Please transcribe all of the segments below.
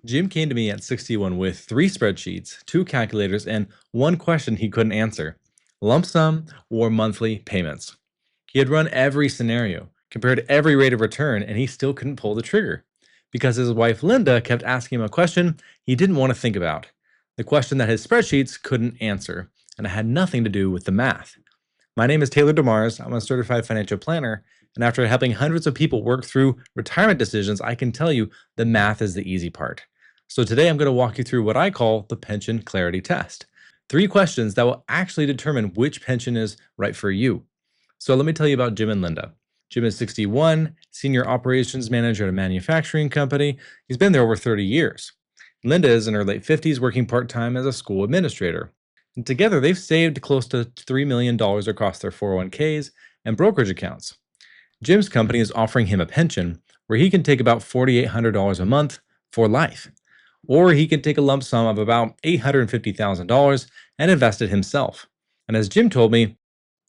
Jim came to me at 61 with three spreadsheets, two calculators, and one question he couldn't answer: lump sum or monthly payments. He had run every scenario, compared every rate of return, and he still couldn't pull the trigger because his wife Linda kept asking him a question he didn't want to think about, the question that his spreadsheets couldn't answer, and it had nothing to do with the math. My name is Taylor DeMars. I'm a certified financial planner, and after helping hundreds of people work through retirement decisions, I can tell you the math is the easy part. So today I'm going to walk you through what I call the pension clarity test. Three questions that will actually determine which pension is right for you. So let me tell you about Jim and Linda. Jim is 61, senior operations manager at a manufacturing company. He's been there over 30 years. Linda is in her late 50s, working part-time as a school administrator. And together, they've saved close to $3 million across their 401ks and brokerage accounts. Jim's company is offering him a pension where he can take about $4,800 a month for life, or he can take a lump sum of about $850,000 and invest it himself. And as Jim told me,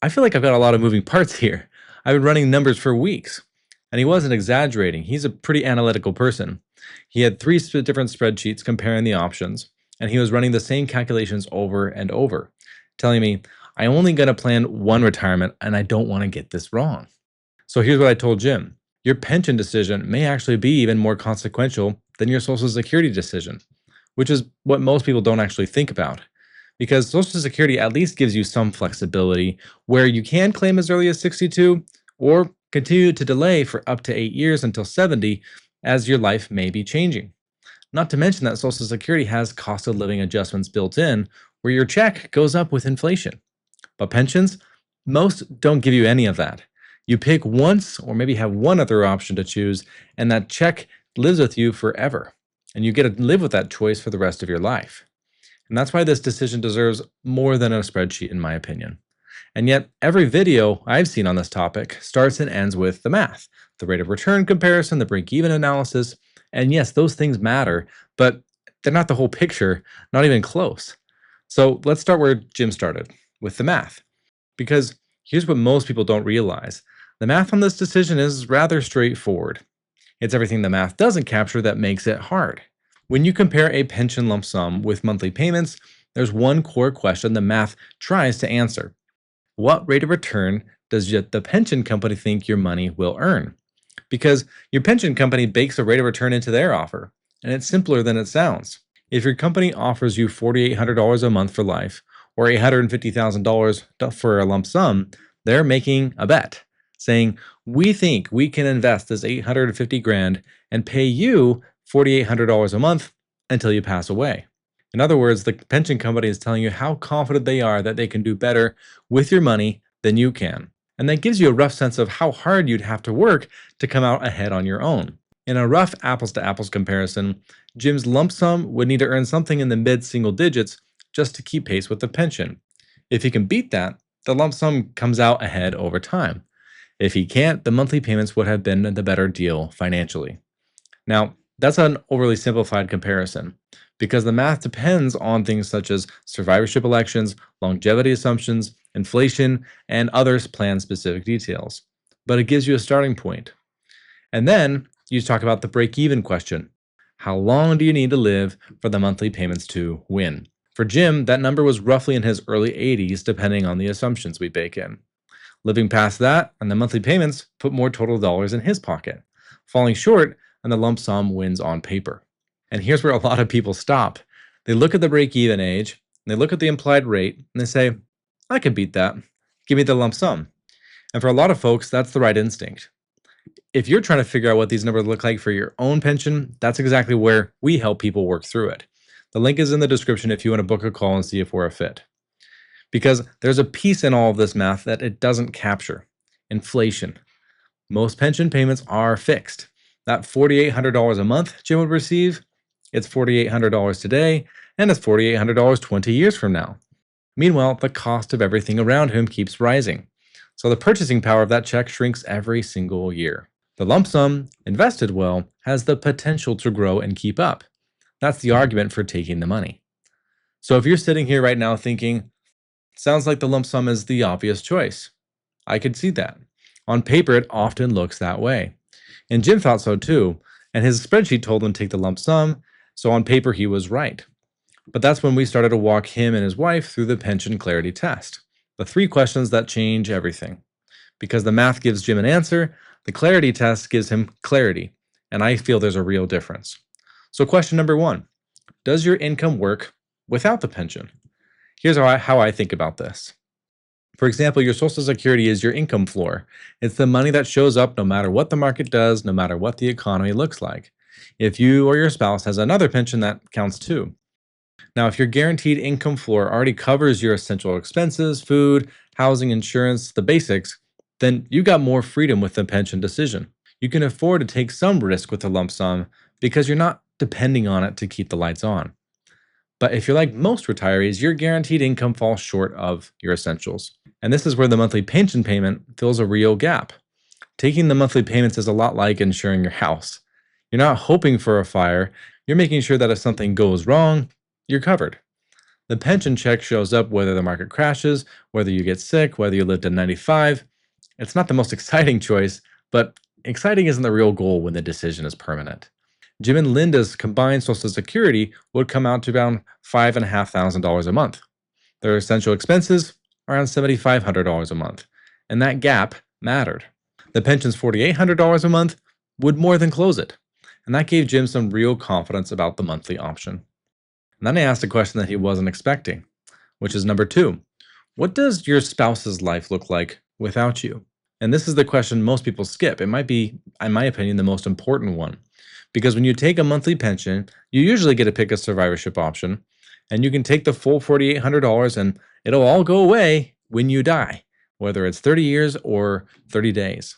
I feel like I've got a lot of moving parts here. I've been running numbers for weeks. And he wasn't exaggerating. He's a pretty analytical person. He had three different spreadsheets comparing the options, and he was running the same calculations over and over, telling me, I'm only going to plan one retirement, and I don't want to get this wrong. So here's what I told Jim. Your pension decision may actually be even more consequential than your Social Security decision, which is what most people don't actually think about. Because Social Security at least gives you some flexibility where you can claim as early as 62 or continue to delay for up to 8 years until 70 as your life may be changing. Not to mention that Social Security has cost of living adjustments built in where your check goes up with inflation. But pensions, most don't give you any of that. You pick once or maybe have one other option to choose, and that check lives with you forever. And you get to live with that choice for the rest of your life. And that's why this decision deserves more than a spreadsheet, in my opinion. And yet, every video I've seen on this topic starts and ends with the math, the rate of return comparison, the break even analysis. And yes, those things matter, but they're not the whole picture, not even close. So let's start where Jim started, with the math. Because here's what most people don't realize: the math on this decision is rather straightforward. It's everything the math doesn't capture that makes it hard. When you compare a pension lump sum with monthly payments, there's one core question the math tries to answer. What rate of return does the pension company think your money will earn? Because your pension company bakes a rate of return into their offer, and it's simpler than it sounds. If your company offers you $4,800 a month for life, or $850,000 for a lump sum, they're making a bet, saying, we think we can invest this 850 grand and pay you $4,800 a month until you pass away. In other words, the pension company is telling you how confident they are that they can do better with your money than you can. And that gives you a rough sense of how hard you'd have to work to come out ahead on your own. In a rough apples to apples comparison, Jim's lump sum would need to earn something in the mid single digits just to keep pace with the pension. If he can beat that, the lump sum comes out ahead over time. If he can't, the monthly payments would have been the better deal financially. Now, that's an overly simplified comparison because the math depends on things such as survivorship elections, longevity assumptions, inflation, and other plan-specific details. But it gives you a starting point. And then you talk about the break-even question. How long do you need to live for the monthly payments to win? For Jim, that number was roughly in his early 80s, depending on the assumptions we bake in. Living past that, and the monthly payments put more total dollars in his pocket. Falling short, and the lump sum wins on paper. And here's where a lot of people stop. They look at the break-even age, and they look at the implied rate, and they say, I could beat that. Give me the lump sum. And for a lot of folks, that's the right instinct. If you're trying to figure out what these numbers look like for your own pension, that's exactly where we help people work through it. The link is in the description if you want to book a call and see if we're a fit. Because there's a piece in all of this math that it doesn't capture: inflation. Most pension payments are fixed. That $4,800 a month Jim would receive, it's $4,800 today, and it's $4,800 20 years from now. Meanwhile, the cost of everything around him keeps rising. So the purchasing power of that check shrinks every single year. The lump sum, invested well, has the potential to grow and keep up. That's the argument for taking the money. So if you're sitting here right now thinking, sounds like the lump sum is the obvious choice, I could see that. On paper, it often looks that way. And Jim thought so too, and his spreadsheet told him to take the lump sum, So on paper, he was right. But that's when we started to walk him and his wife through the pension clarity test. The three questions that change everything. Because the math gives Jim an answer, the clarity test gives him clarity. And I feel there's a real difference. So, question number one: does your income work without the pension? Here's how I think about this. For example, your Social Security is your income floor. It's the money that shows up no matter what the market does, no matter what the economy looks like. If you or your spouse has another pension, that counts too. Now, if your guaranteed income floor already covers your essential expenses, food, housing, insurance, the basics, then you got more freedom with the pension decision. You can afford to take some risk with the lump sum because you're not depending on it to keep the lights on. But if you're like most retirees, your guaranteed income falls short of your essentials. And this is where the monthly pension payment fills a real gap. Taking the monthly payments is a lot like insuring your house. You're not hoping for a fire, you're making sure that if something goes wrong, you're covered. The pension check shows up whether the market crashes, whether you get sick, whether you live to 95. It's not the most exciting choice, but exciting isn't the real goal when the decision is permanent. Jim and Linda's combined Social Security would come out to around $5,500 a month. Their essential expenses around $7,500 a month, and that gap mattered. The pension's $4,800 a month would more than close it, and that gave Jim some real confidence about the monthly option. And then I asked a question that he wasn't expecting, which is number two: what does your spouse's life look like without you? And this is the question most people skip. It might be, in my opinion, the most important one. Because when you take a monthly pension, you usually get to pick a survivorship option, and you can take the full $4,800 and it'll all go away when you die, whether it's 30 years or 30 days.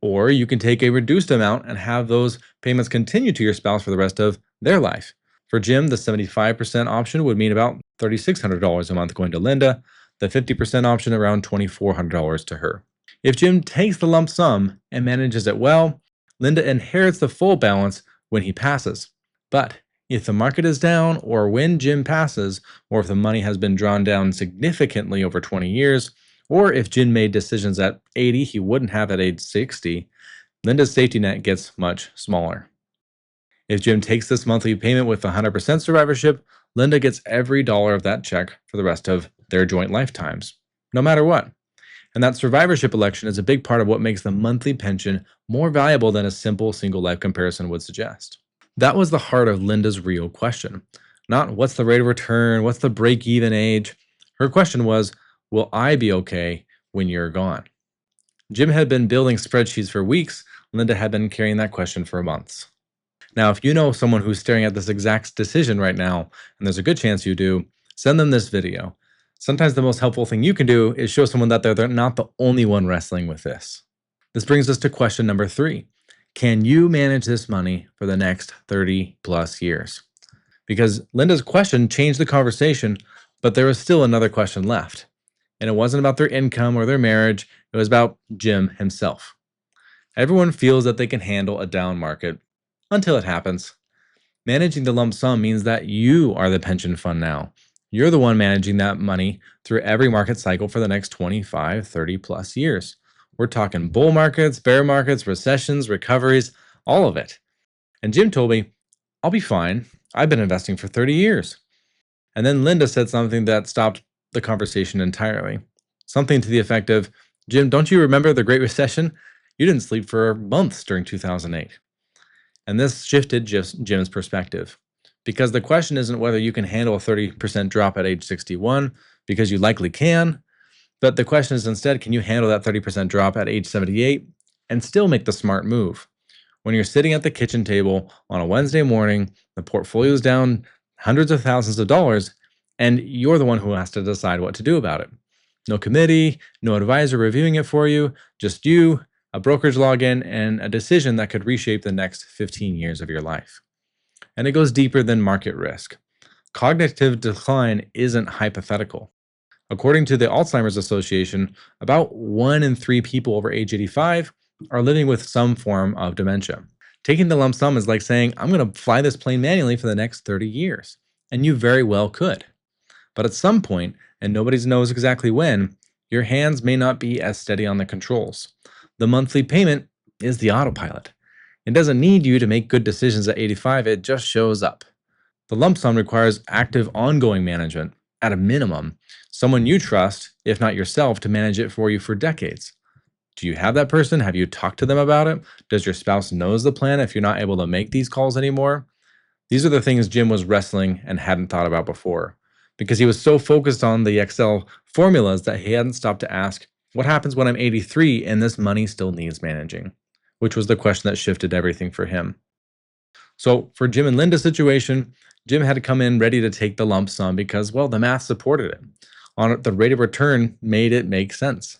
Or you can take a reduced amount and have those payments continue to your spouse for the rest of their life. For Jim, the 75% option would mean about $3,600 a month going to Linda, the 50% option around $2,400 to her. If Jim takes the lump sum and manages it well, Linda inherits the full balance when he passes. But if the market is down, or when Jim passes, or if the money has been drawn down significantly over 20 years, or if Jim made decisions at 80 he wouldn't have at age 60, Linda's safety net gets much smaller. If Jim takes this monthly payment with 100% survivorship, Linda gets every dollar of that check for the rest of their joint lifetimes, no matter what. And that survivorship election is a big part of what makes the monthly pension more valuable than a simple single life comparison would suggest. That was the heart of Linda's real question. Not what's the rate of return, what's the break even age. Her question was, will I be okay when you're gone? Jim had been building spreadsheets for weeks. Linda had been carrying that question for months. Now, if you know someone who's staring at this exact decision right now, and there's a good chance you do, send them this video. Sometimes the most helpful thing you can do is show someone that they're not the only one wrestling with this. This brings us to question number three. Can you manage this money for the next 30 plus years? Because Linda's question changed the conversation, but there was still another question left. And it wasn't about their income or their marriage, it was about Jim himself. Everyone feels that they can handle a down market until it happens. Managing the lump sum means that you are the pension fund now. You're the one managing that money through every market cycle for the next 25, 30 plus years. We're talking bull markets, bear markets, recessions, recoveries, all of it. And Jim told me, I'll be fine. I've been investing for 30 years. And then Linda said something that stopped the conversation entirely. Something to the effect of, Jim, don't you remember the Great Recession? You didn't sleep for months during 2008. And this shifted Jim's perspective. Because the question isn't whether you can handle a 30% drop at age 61, because you likely can, but the question is instead, can you handle that 30% drop at age 78 and still make the smart move? When you're sitting at the kitchen table on a Wednesday morning, the portfolio is down hundreds of thousands of dollars, and you're the one who has to decide what to do about it. No committee, no advisor reviewing it for you, just you, a brokerage login, and a decision that could reshape the next 15 years of your life. And it goes deeper than market risk. Cognitive decline isn't hypothetical. According to the Alzheimer's Association, about 1 in 3 people over age 85 are living with some form of dementia. Taking the lump sum is like saying, I'm going to fly this plane manually for the next 30 years. And you very well could. But at some point, and nobody knows exactly when, your hands may not be as steady on the controls. The monthly payment is the autopilot. It doesn't need you to make good decisions at 85, it just shows up. The lump sum requires active, ongoing management, at a minimum, someone you trust, if not yourself, to manage it for you for decades. Do you have that person? Have you talked to them about it? Does your spouse knows the plan if you're not able to make these calls anymore? These are the things Jim was wrestling and hadn't thought about before because he was so focused on the Excel formulas that he hadn't stopped to ask, what happens when I'm 83 and this money still needs managing? Which was the question that shifted everything for him. So for Jim and Linda's situation, Jim had to come in ready to take the lump sum because, well, the math supported it. On the rate of return made it make sense.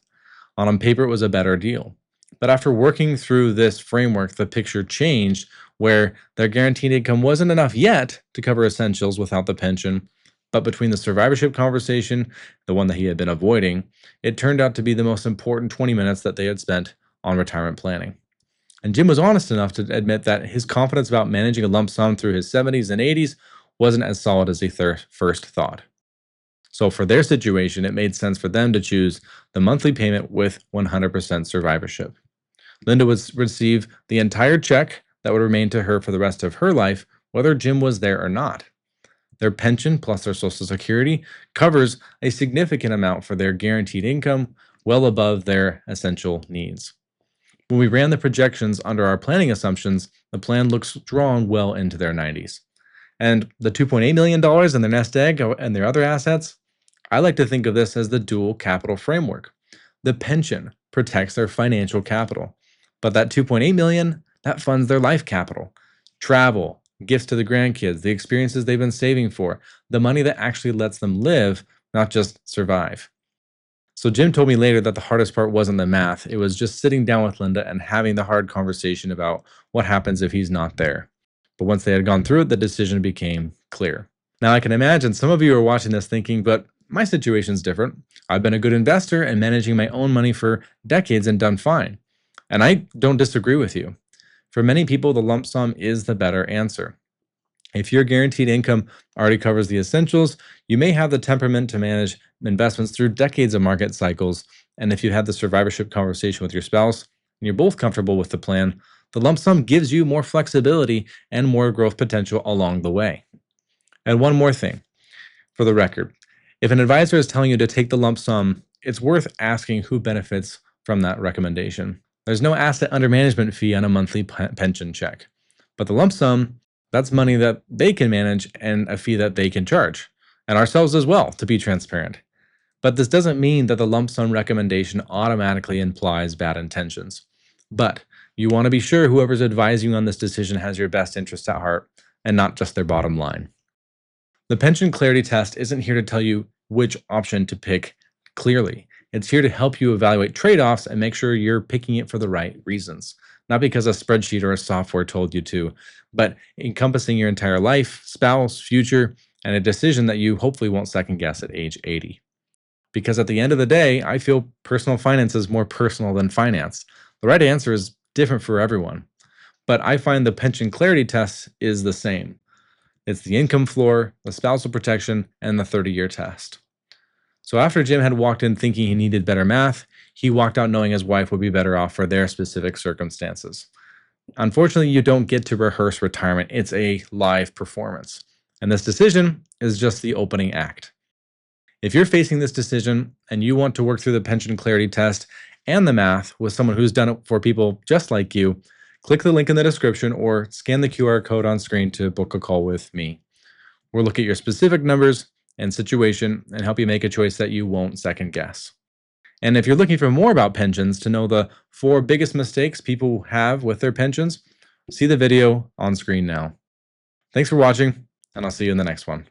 On paper, it was a better deal. But after working through this framework, the picture changed where their guaranteed income wasn't enough yet to cover essentials without the pension. But between the survivorship conversation, the one that he had been avoiding, it turned out to be the most important 20 minutes that they had spent on retirement planning. And Jim was honest enough to admit that his confidence about managing a lump sum through his 70s and 80s wasn't as solid as he first thought. So for their situation, it made sense for them to choose the monthly payment with 100% survivorship. Linda would receive the entire check that would remain to her for the rest of her life, whether Jim was there or not. Their pension plus their Social Security covers a significant amount for their guaranteed income, well above their essential needs. When we ran the projections under our planning assumptions, the plan looks strong well into their 90s. And the $2.8 million in their nest egg and their other assets, I like to think of this as the dual capital framework. The pension protects their financial capital, but that 2.8 million, that funds their life capital. Travel, gifts to the grandkids, the experiences they've been saving for, the money that actually lets them live, not just survive. So Jim told me later that the hardest part wasn't the math, it was just sitting down with Linda and having the hard conversation about what happens if he's not there. But once they had gone through it, the decision became clear. Now I can imagine some of you are watching this thinking, but my situation's different. I've been a good investor and managing my own money for decades and done fine. And I don't disagree with you. For many people, the lump sum is the better answer. If your guaranteed income already covers the essentials, you may have the temperament to manage investments through decades of market cycles. And if you have the survivorship conversation with your spouse and you're both comfortable with the plan, the lump sum gives you more flexibility and more growth potential along the way. And one more thing, for the record, if an advisor is telling you to take the lump sum, it's worth asking who benefits from that recommendation. There's no asset under management fee on a monthly pension check. But the lump sum, that's money that they can manage and a fee that they can charge, and ourselves as well, to be transparent. But this doesn't mean that the lump sum recommendation automatically implies bad intentions. But you want to be sure whoever's advising you on this decision has your best interest at heart and not just their bottom line. The pension clarity test isn't here to tell you which option to pick clearly. It's here to help you evaluate trade-offs and make sure you're picking it for the right reasons. Not because a spreadsheet or a software told you to, but encompassing your entire life, spouse, future, and a decision that you hopefully won't second guess at age 80. Because at the end of the day, I feel personal finance is more personal than finance. The right answer is different for everyone. But I find the pension clarity test is the same. It's the income floor, the spousal protection, and the 30-year test. So after Jim had walked in thinking he needed better math, he walked out knowing his wife would be better off for their specific circumstances. Unfortunately, you don't get to rehearse retirement. It's a live performance. And this decision is just the opening act. If you're facing this decision and you want to work through the pension clarity test and the math with someone who's done it for people just like you, click the link in the description or scan the QR code on screen to book a call with me. We'll look at your specific numbers and situation and help you make a choice that you won't second guess. And if you're looking for more about pensions to know the 4 biggest mistakes people have with their pensions, see the video on screen now. Thanks for watching, and I'll see you in the next one.